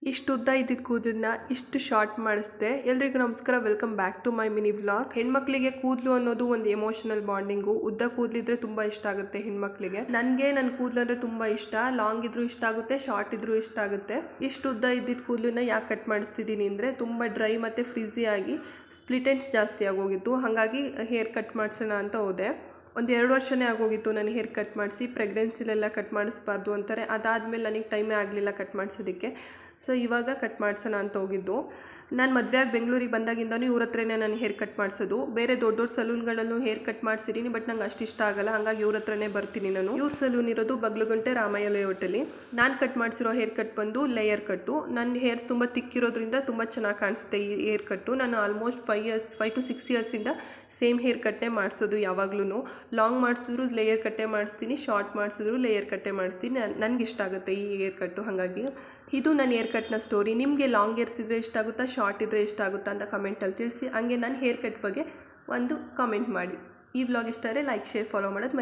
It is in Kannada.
ಇಷ್ಟು ಉದ್ದ ಇದ್ದಿದ್ದು ಕೂದಲನ್ನ ಇಷ್ಟು ಶಾರ್ಟ್ ಮಾಡಿಸ್ದೆ. ಎಲ್ರಿಗೂ ನಮಸ್ಕಾರ, welcome back to my mini vlog. ಹೆಣ್ಮಕ್ಳಿಗೆ ಕೂದಲು ಅನ್ನೋದು ಒಂದು ಎಮೋಷನಲ್ ಬಾಂಡಿಂಗು. ಉದ್ದ ಕೂದಲಿದ್ರೆ ತುಂಬ ಇಷ್ಟ ಆಗುತ್ತೆ ಹೆಣ್ಮಕ್ಳಿಗೆ. ನನಗೆ ನನ್ನ ಕೂದಲು ಅಂದರೆ ತುಂಬ ಇಷ್ಟ. ಲಾಂಗ್ ಇದ್ರೂ ಇಷ್ಟ ಆಗುತ್ತೆ, ಶಾರ್ಟ್ ಇದ್ರೂ ಇಷ್ಟ ಆಗುತ್ತೆ. ಇಷ್ಟು ಉದ್ದ ಇದ್ದಿದ್ದು ಕೂದಲನ್ನ ಯಾಕೆ ಕಟ್ ಮಾಡಿಸ್ತಿದ್ದೀನಿ ಅಂದರೆ ತುಂಬ ಡ್ರೈ ಮತ್ತು ಫ್ರಿಝಿ ಆಗಿ ಸ್ಪ್ಲಿಟ್ ಎಂಡ್ಸ್ ಜಾಸ್ತಿ ಆಗೋಗಿತ್ತು. ಹಾಗಾಗಿ ಹೇರ್ ಕಟ್ ಮಾಡಿಸೋಣ ಅಂತ ಹೋದೆ. ಒಂದು 2 ವರ್ಷನೇ ಆಗೋಗಿತ್ತು ನಾನು ಹೇರ್ ಕಟ್ ಮಾಡಿಸಿ. ಪ್ರೆಗ್ನೆನ್ಸಿಲೆಲ್ಲ ಕಟ್ ಮಾಡಿಸ್ಬಾರ್ದು ಅಂತಾರೆ. ಅದಾದಮೇಲೆ ನನಗೆ ಟೈಮೇ ಆಗಲಿಲ್ಲ ಕಟ್ ಮಾಡಿಸೋದಕ್ಕೆ. ಸೊ ಇವಾಗ ಕಟ್ ಮಾಡಿಸೋಣ ಅಂತ ಹೋಗಿದ್ದು. ನಾನು ಮದುವೆಯಾಗಿ ಬೆಂಗಳೂರಿಗೆ ಬಂದಾಗಿಂದನೂ ಇವ್ರ ಹತ್ರನೇ ನಾನು ಹೇರ್ ಕಟ್ ಮಾಡಿಸೋದು. ಬೇರೆ ದೊಡ್ಡ ದೊಡ್ಡ ಸಲೂನ್ಗಳಲ್ಲೂ ಹೇರ್ ಕಟ್ ಮಾಡಿಸಿದ್ದೀನಿ, ಬಟ್ ನಂಗೆ ಅಷ್ಟು ಇಷ್ಟ ಆಗಲ್ಲ. ಹಾಗಾಗಿ ಇವ್ರ ಹತ್ರನೇ ಬರ್ತೀನಿ ನಾನು. ಇವ್ರ ಸಲೂನ್ ಇರೋದು ಬಗ್ಲುಗಂಟೆ ರಾಮಯ್ಯ ಲೇಔಟಲ್ಲಿ. ನಾನು ಕಟ್ ಮಾಡಿಸಿರೋ ಹೇರ್ ಕಟ್ ಬಂದು ಲೇಯರ್ ಕಟ್ಟು. ನನ್ನ ಹೇರ್ಸ್ ತುಂಬ ತಿಕ್ಕಿರೋದ್ರಿಂದ ತುಂಬ ಚೆನ್ನಾಗಿ ಕಾಣಿಸುತ್ತೆ ಈ ಹೇರ್ ಕಟ್ಟು. ನಾನು ಆಲ್ಮೋಸ್ಟ್ 5 to 6 ಇಯರ್ಸಿಂದ ಸೇಮ್ ಹೇರ್ ಕಟ್ಟೇ ಮಾಡಿಸೋದು. ಯಾವಾಗ್ಲೂ ಲಾಂಗ್ ಮಾಡಿಸಿದ್ರು ಲೇಯರ್ ಕಟ್ಟೆ ಮಾಡಿಸ್ತೀನಿ, ಶಾರ್ಟ್ ಮಾಡಿಸಿದ್ರು ಲೇಯರ್ ಕಟ್ಟೆ ಮಾಡಿಸ್ತೀನಿ. ನನಗೆ ಇಷ್ಟ ಆಗುತ್ತೆ ಈ ಹೇರ್ ಕಟ್ಟು. ಹಾಗಾಗಿ ಇದು ನನ್ನ ಹೇರ್ ಕಟ್ನ ಸ್ಟೋರಿ. ನಿಮಗೆ ಲಾಂಗ್ ಹೇರ್ಸ್ ಇದ್ದರೆ ಇಷ್ಟ ಆಗುತ್ತಾ, ಶಾರ್ಟ್ ಇದ್ದರೆ ಇಷ್ಟ ಆಗುತ್ತಾ ಅಂತ ಕಮೆಂಟಲ್ಲಿ ತಿಳಿಸಿ. ಹಂಗೆ ನನ್ನ ಹೇರ್ ಕಟ್ ಬಗ್ಗೆ ಒಂದು ಕಾಮೆಂಟ್ ಮಾಡಿ. ಈ ವ್ಲಾಗ್ ಇಷ್ಟ ಆದರೆ ಲೈಕ್, ಶೇರ್, ಫಾಲೋ ಮಾಡೋದು